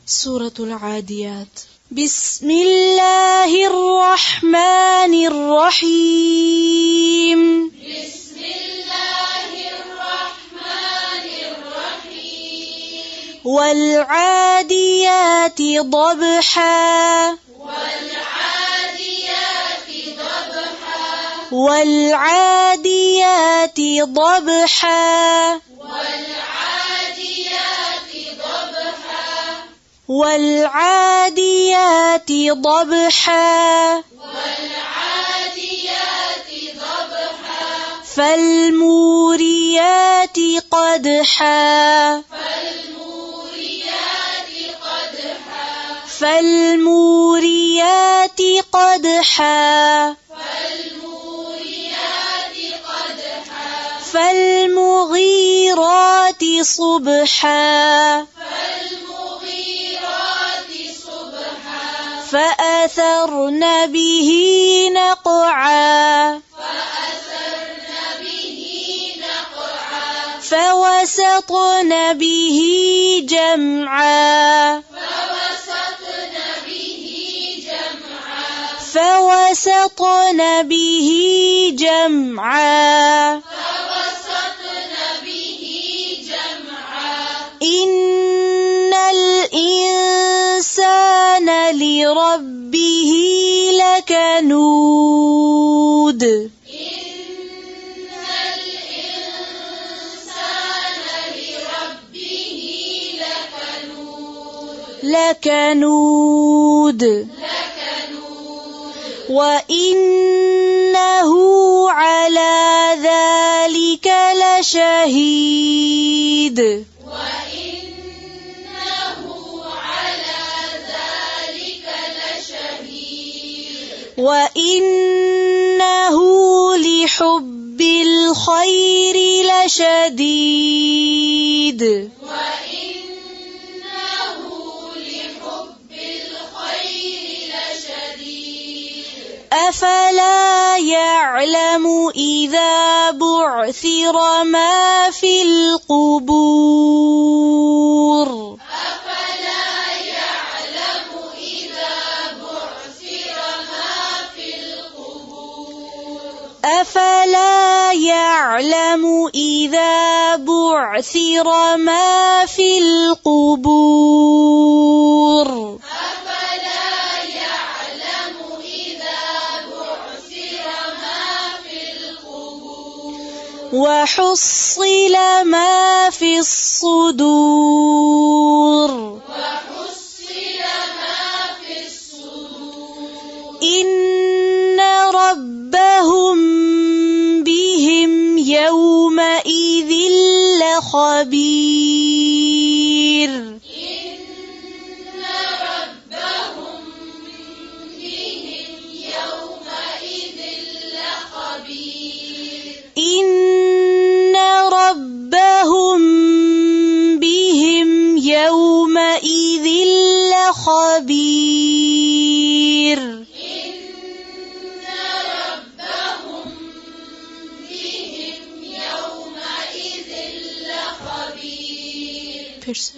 سورة العاديات. بسم الله الرحمن الرحيم. بسم الله الرحمن الرحيم. والعاديات ضبحا. والعاديات ضبحا. والعاديات ضبحا. والعاديات ضبحا. والعاديات ضبحا. فالموريات قدحا. فالموريات قدحا. فالموريات قدحا. فالموريات قدحا. فالمغيرات صبحا. فأثرن به نقعا. فأثرن به نقعا. فوسطن به جمعا. فوسطن به جمعا. فوسطن به جمعا. فوسطن به جمعا. إن الإنسان لربه لكنود. إن الإنسان لربه لكنود. وإنه على ذلك لشهيد. وإنه لحب الخير لشديد. وإنه لحب الخير لشديد. أفلا يعلم إذا بعثر ما في القبور. أفلا يعلم إذا بعثر ما في القبور. أفلا يعلم إذا بعثر ما في القبور. وحصل ما في الصدور. وحصل ما في الصدور. إن ربهم بهم يومئذ لخبير. إن ربهم بهم يومئذ لخبير. إن ربهم بهم يومئذ لخبير. Perse